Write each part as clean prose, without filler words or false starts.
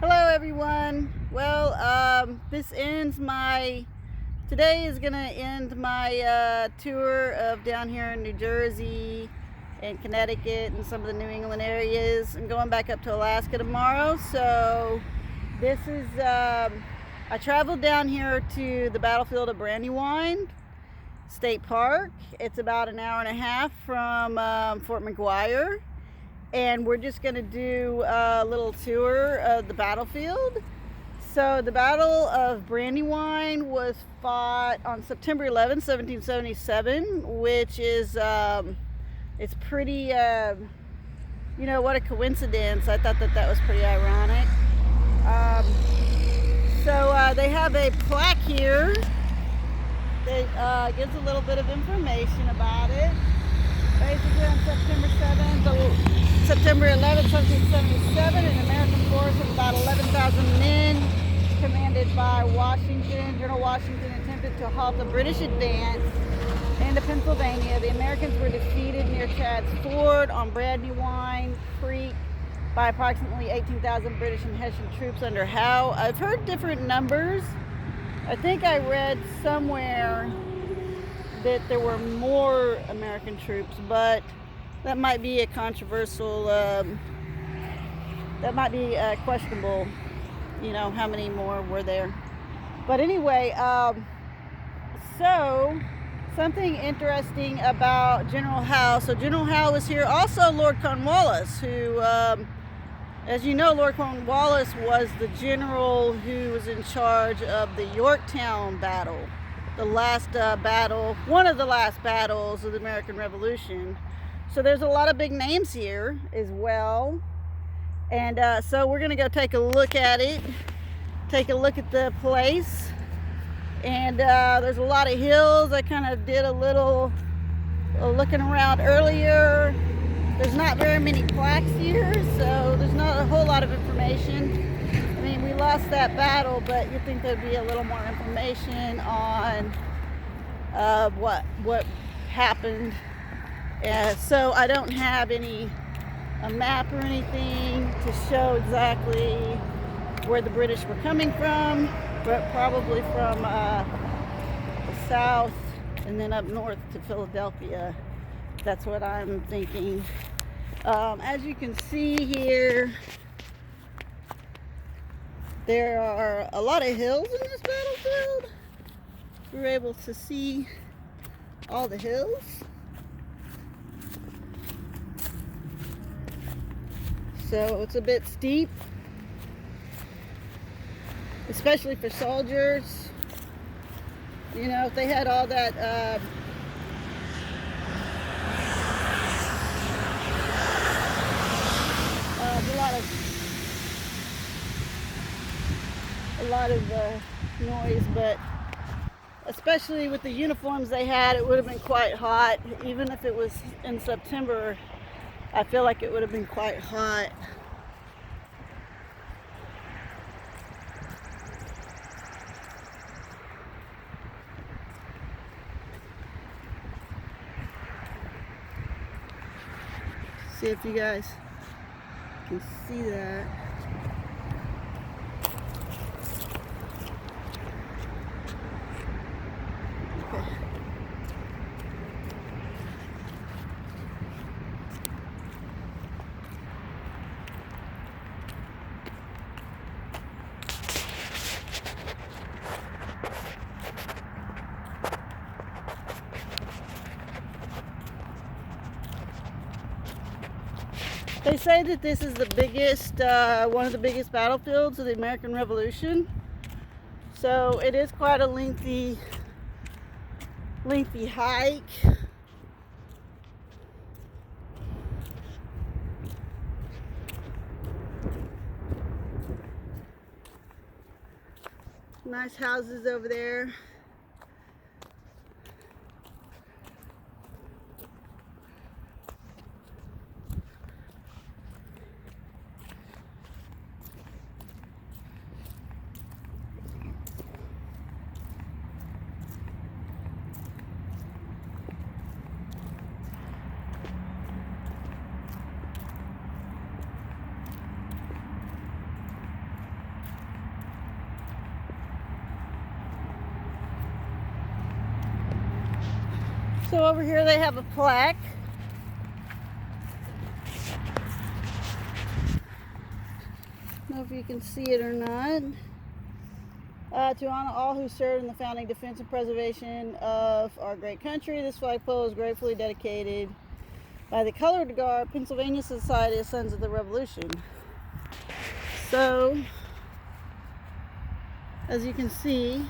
Hello everyone. Well, today is gonna end my tour of down here in New Jersey and Connecticut and some of the New England areas. I'm going back up to Alaska tomorrow. So I traveled down here to the Battlefield of Brandywine State Park. It's about an hour and a half from Fort McGuire. And we're just going to do a little tour of the battlefield. So the Battle of Brandywine was fought on September 11, 1777, which is, it's pretty, what a coincidence. I thought that was pretty ironic. They have a plaque here that gives a little bit of information about it. Basically on September 11, 1777, an American force of about 11,000 men, commanded by Washington. General Washington attempted to halt the British advance into Pennsylvania. The Americans were defeated near Chad's Ford on Brandywine Creek by approximately 18,000 British and Hessian troops under Howe. I've heard different numbers. I think I read somewhere that there were more American troops, but that might be a controversial, that might be questionable, how many more were there. But anyway, so something interesting about General Howe. So General Howe was here. Also Lord Cornwallis, who, as you know, Lord Cornwallis was the general who was in charge of the Yorktown battle. The last battle, one of the last battles of the American Revolution. So there's a lot of big names here as well. And so we're going to go take a look at it, take a look at the place. And there's a lot of hills. I kind of did a little looking around earlier. There's not very many plaques here, so there's not a whole lot of information. I mean, we lost that battle, but you'd think there'd be a little more information on what happened. So I don't have a map or anything to show exactly where the British were coming from, but probably from the south and then up north to Philadelphia. That's what I'm thinking. As you can see here, there are a lot of hills in this battlefield. We're able to see all the hills. So it's a bit steep, especially for soldiers. If they had all that a lot of noise, but especially with the uniforms they had, it would have been quite hot. Even if it was in September, I feel like it would have been quite hot. See if you guys can see that. Okay. They say that this is the biggest, one of the biggest battlefields of the American Revolution. So it is quite a lengthy hike. Nice houses over there. So over here they have a plaque. I don't know if you can see it or not. To honor all who served in the founding, defense, and preservation of our great country, this flagpole is gratefully dedicated by the Colored Guard, Pennsylvania Society of Sons of the Revolution. So, as you can see,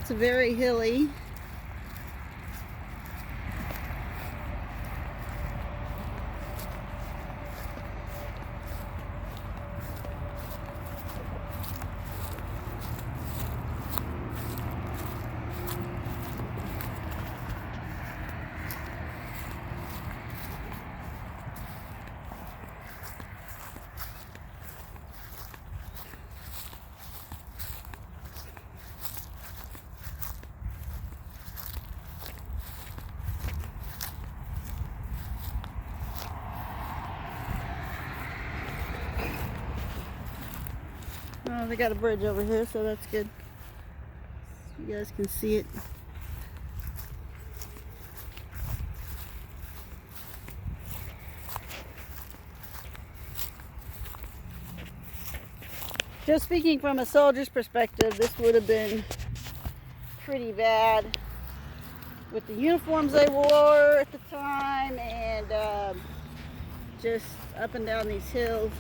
it's very hilly. Oh, they got a bridge over here, so that's good. You guys can see it. Just speaking from a soldier's perspective, this would have been pretty bad with the uniforms they wore at the time and just up and down these hills.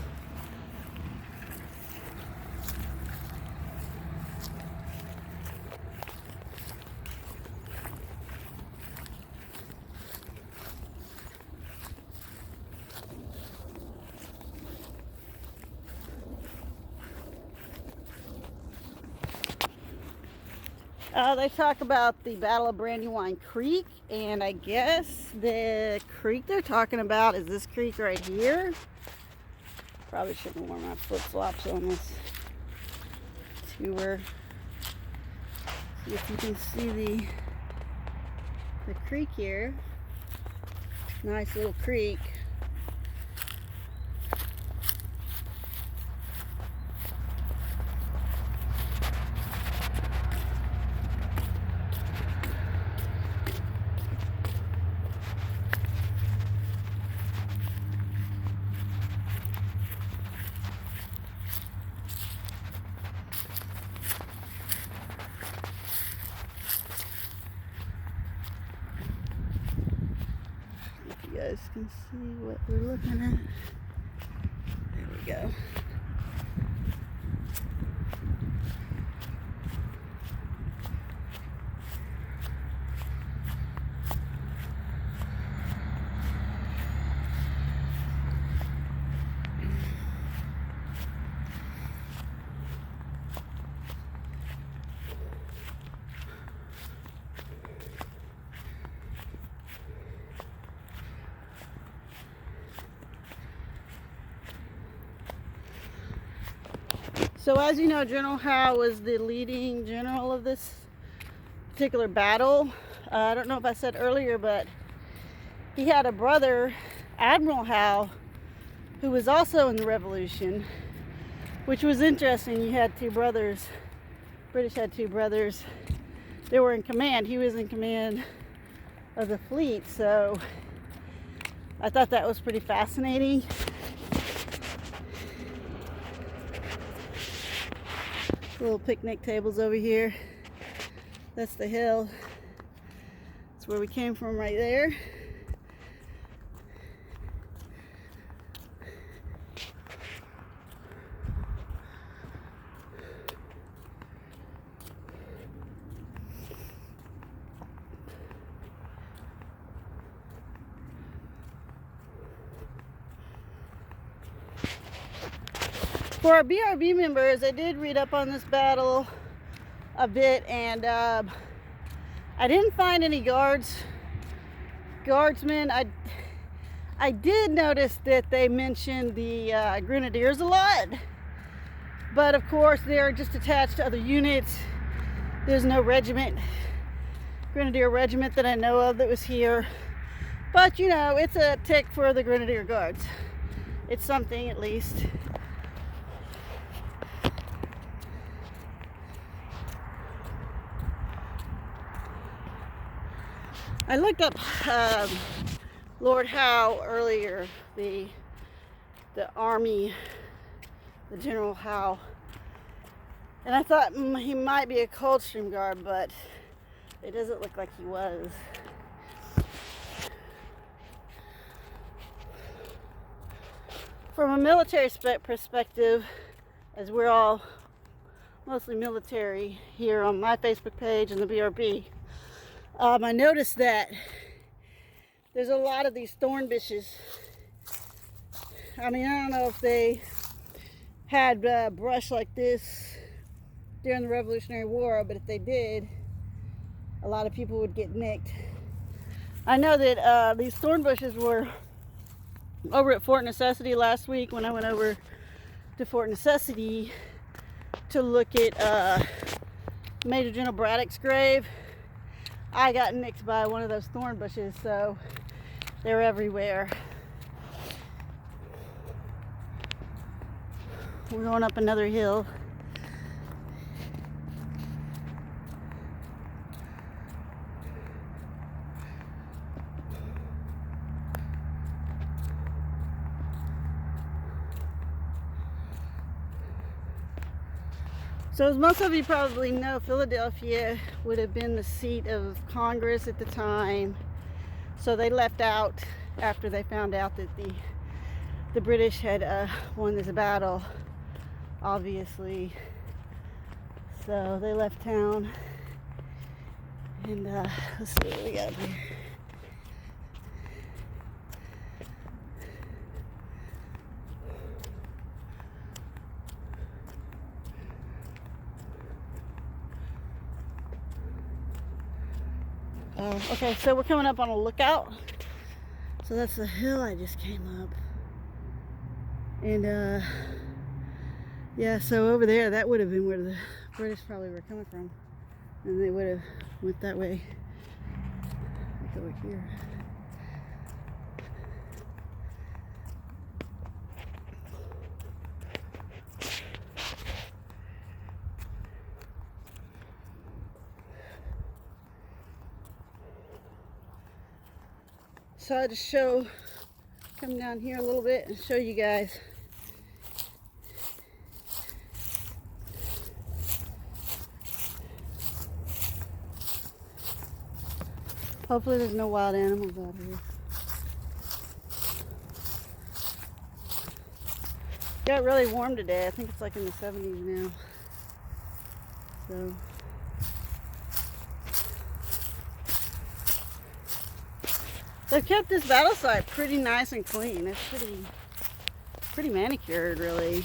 They talk about the Battle of Brandywine Creek, and I guess the creek they're talking about is this creek right here. Probably shouldn't wear my flip-flops on this tour. See if you can see the creek here. Nice little creek. You guys can see what we're looking at. There we go. So as you know, General Howe was the leading general of this particular battle. I don't know if I said earlier, but he had a brother, Admiral Howe, who was also in the Revolution, which was interesting. You had two brothers, British had two brothers. They were in command. He was in command of the fleet, so I thought that was pretty fascinating. Little picnic tables over here. That's the hill. That's where we came from right there. For our BRB members, I did read up on this battle a bit, and I didn't find any guardsmen. I did notice that they mentioned the grenadiers a lot, but of course they're just attached to other units. There's no grenadier regiment that I know of that was here, but you know, it's a tick for the Grenadier Guards. It's something at least. I looked up Lord Howe earlier, the army, the General Howe, and I thought he might be a Coldstream Guard, but it doesn't look like he was. From a military perspective, as we're all mostly military here on my Facebook page and the BRB, I noticed that there's a lot of these thorn bushes. I mean, I don't know if they had brush like this during the Revolutionary War, but if they did, a lot of people would get nicked. I know that these thorn bushes were over at Fort Necessity last week when I went over to Fort Necessity to look at Major General Braddock's grave. I got nicked by one of those thorn bushes, so they're everywhere. We're going up another hill. So as most of you probably know, Philadelphia would have been the seat of Congress at the time. So they left out after they found out that the British had won this battle, obviously. So they left town. And let's see what we got here. Okay, so we're coming up on a lookout. So that's the hill I just came up. And yeah, so over there, that would have been where the British probably were coming from. And they would have went that way. Like over here. So I just come down here a little bit and show you guys. Hopefully there's no wild animals out here. Got really warm today. I think it's like in the 70s now. So they've kept this battle site pretty nice and clean. It's pretty manicured, really.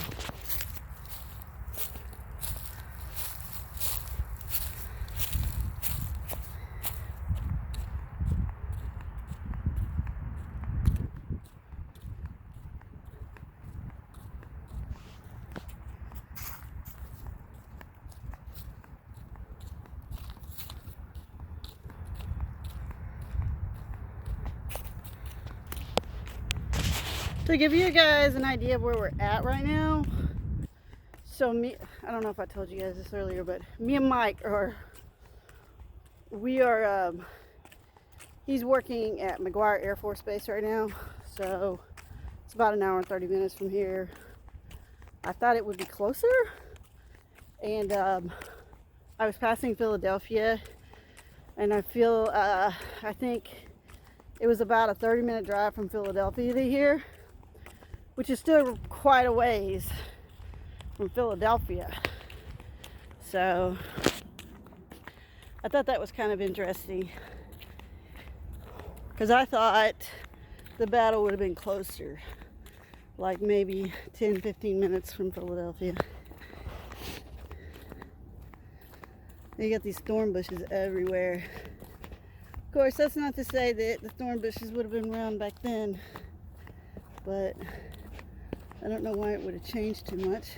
To give you guys an idea of where we're at right now, so I don't know if I told you guys this earlier, but me and Mike he's working at McGuire Air Force Base right now, so it's about an hour and 30 minutes from here. I thought it would be closer, and I was passing Philadelphia, and I think it was about a 30-minute drive from Philadelphia to here, which is still quite a ways from Philadelphia. So I thought that was kind of interesting, because I thought the battle would have been closer, like maybe 10-15 minutes from Philadelphia. You got these thorn bushes everywhere. Of course, that's not to say that the thorn bushes would have been around back then, but I don't know why it would have changed too much.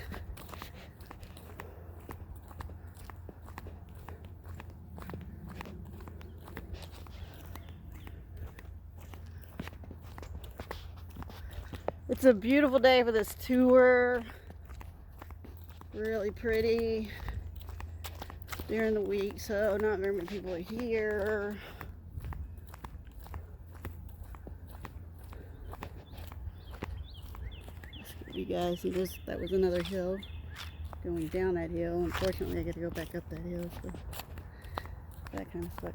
It's a beautiful day for this tour. Really pretty during the week, so not very many people are here. you guys. And that was another hill going down that hill. Unfortunately, I got to go back up that hill, so that kind of sucks.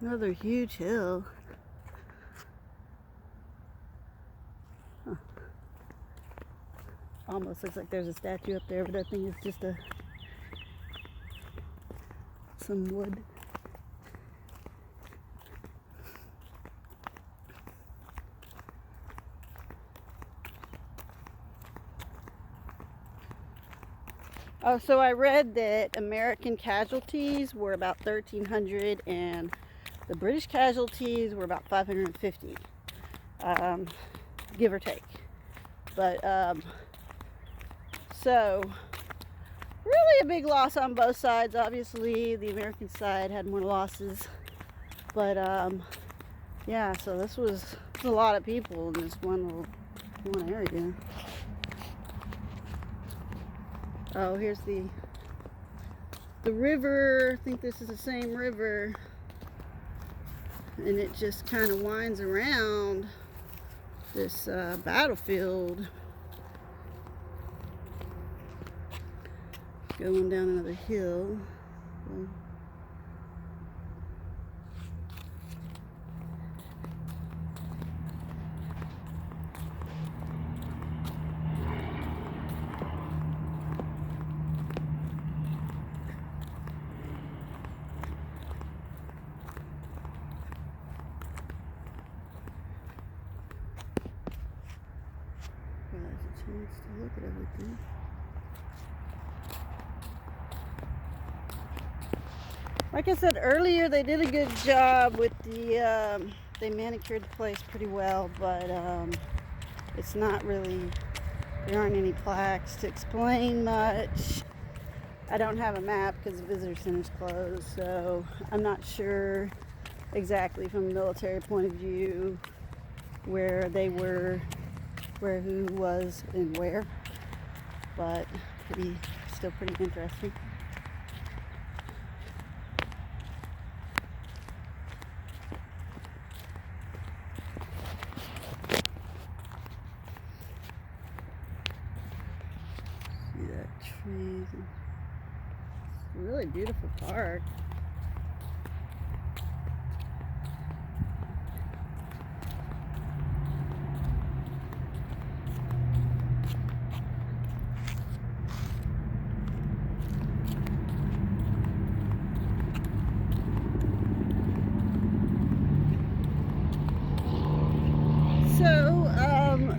Another huge hill. Huh. Almost looks like there's a statue up there, but I think it's just some wood. Oh, so I read that American casualties were about 1,300 and the British casualties were about 550, give or take. But, so, really a big loss on both sides. Obviously, the American side had more losses. But, yeah, so this was a lot of people in this one area. Oh, here's the river. I think this is the same river. And it just kind of winds around this battlefield. Going down another hill. Chance to look at everything. Like I said earlier, they did a good job with the they manicured the place pretty well, but it's not really, there aren't any plaques to explain much. I don't have a map because the visitor center's closed, so I'm not sure exactly from a military point of view where they were, where who was and where, but still pretty interesting. See that trees, it's a really beautiful park.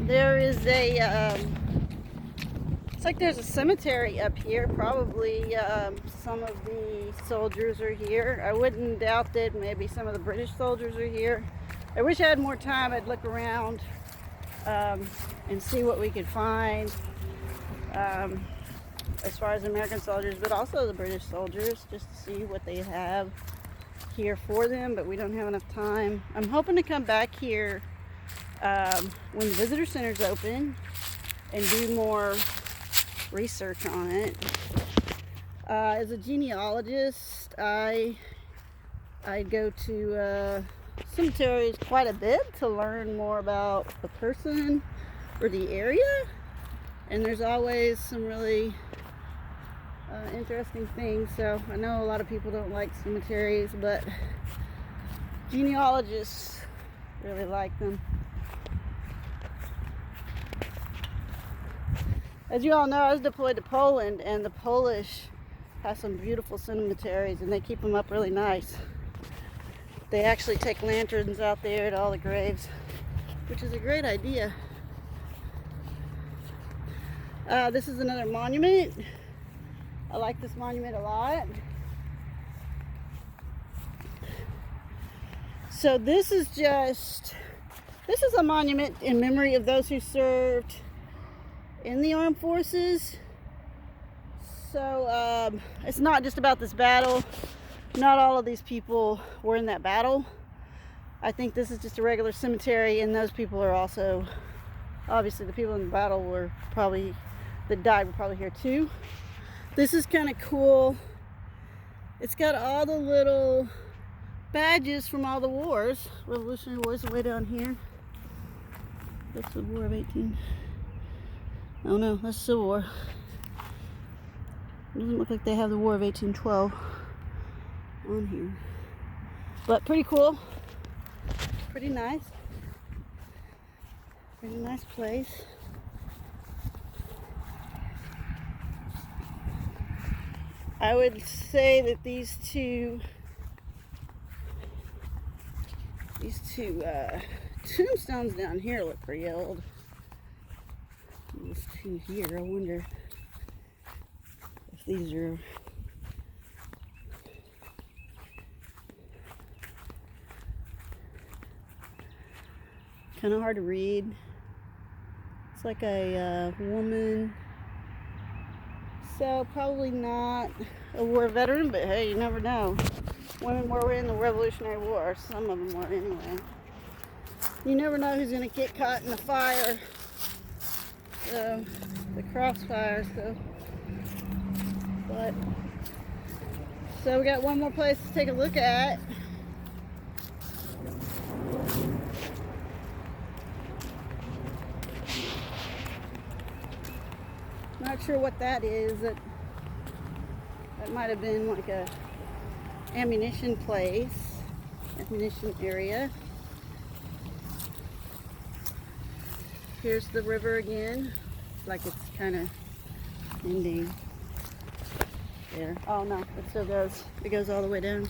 There is it's like there's a cemetery up here. Probably some of the soldiers are here. I wouldn't doubt that maybe some of the British soldiers are here. I wish I had more time. I'd look around and see what we could find as far as American soldiers, but also the British soldiers, just to see what they have here for them, but we don't have enough time. I'm hoping to come back here when the visitor center's open and do more research on it. As a genealogist, I go to cemeteries quite a bit to learn more about the person or the area, and there's always some really interesting things. So I know a lot of people don't like cemeteries, but genealogists really like them. As you all know, I was deployed to Poland, and the Polish have some beautiful cemeteries, and they keep them up really nice. They actually take lanterns out there to all the graves, which is a great idea. This is another monument. I like this monument a lot. So this is a monument in memory of those who served in the armed forces. So it's not just about this battle. Not all of these people were in that battle. I think this is just a regular cemetery, and those people are also, obviously the people in the battle were probably that died were probably here too. This is kind of cool. It's got all the little badges from all the wars. Revolutionary Wars are way down here. That's the War of 18. Oh no, that's the Civil War. It doesn't look like they have the War of 1812 on here. But pretty cool. Pretty nice. Pretty nice place. I would say that these two tombstones down here look pretty old. These two here, I wonder if these are kind of hard to read. It's like a woman, so probably not a war veteran, but hey, you never know. Women were in the Revolutionary War, some of them were anyway. You never know who's going to get caught in the fire, so the crossfire. So we got one more place to take a look at. Not sure what that is. That might have been like a ammunition place, ammunition area. Here's the river again. Like it's kind of ending there. Oh no, it still goes. It goes all the way down.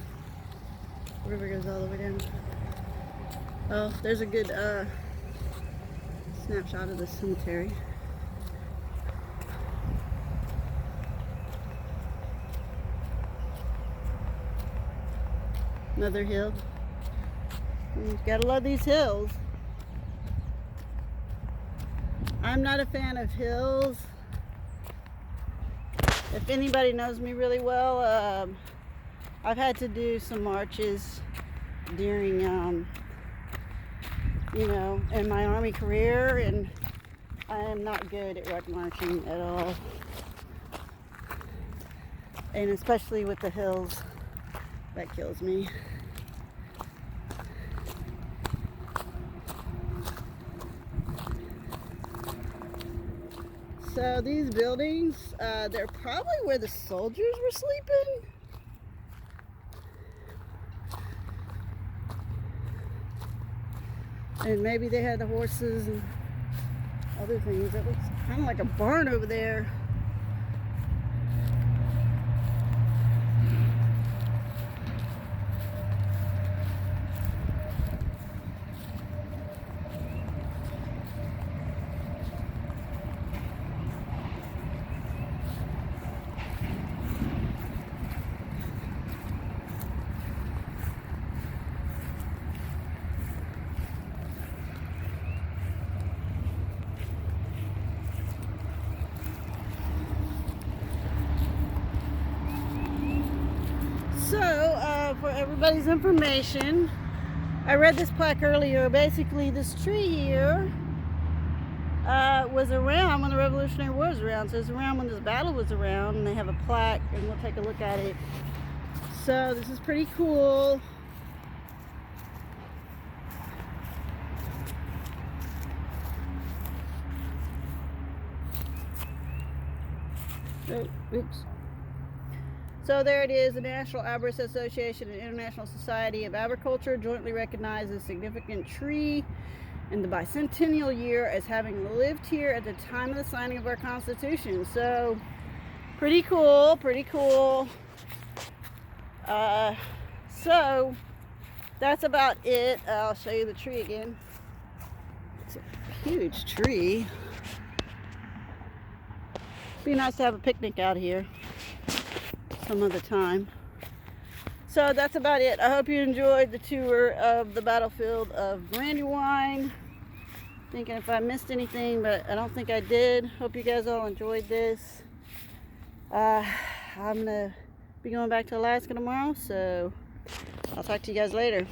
The river goes all the way down. Oh, there's a good snapshot of the cemetery. Another hill. You gotta love these hills. I'm not a fan of hills. If anybody knows me really well, I've had to do some marches during, in my Army career, and I am not good at ruck marching at all. And especially with the hills, that kills me. So these buildings, they're probably where the soldiers were sleeping. And maybe they had the horses and other things. That looks kind of like a barn over there. So, for everybody's information, I read this plaque earlier. Basically, this tree here was around when the Revolutionary War was around. So it's around when this battle was around, and they have a plaque, and we'll take a look at it. So this is pretty cool. Oh, oops. So there it is. The National Arborist Association and International Society of Agriculture jointly recognize a significant tree in the bicentennial year as having lived here at the time of the signing of our Constitution. So pretty cool, pretty cool. So that's about it. I'll show you the tree again. It's a huge tree. Be nice to have a picnic out here some other time. So that's about it. I hope you enjoyed the tour of the battlefield of Brandywine. Thinking if I missed anything, but I don't think I did. Hope you guys all enjoyed this. I'm gonna be going back to Alaska tomorrow, so I'll talk to you guys later.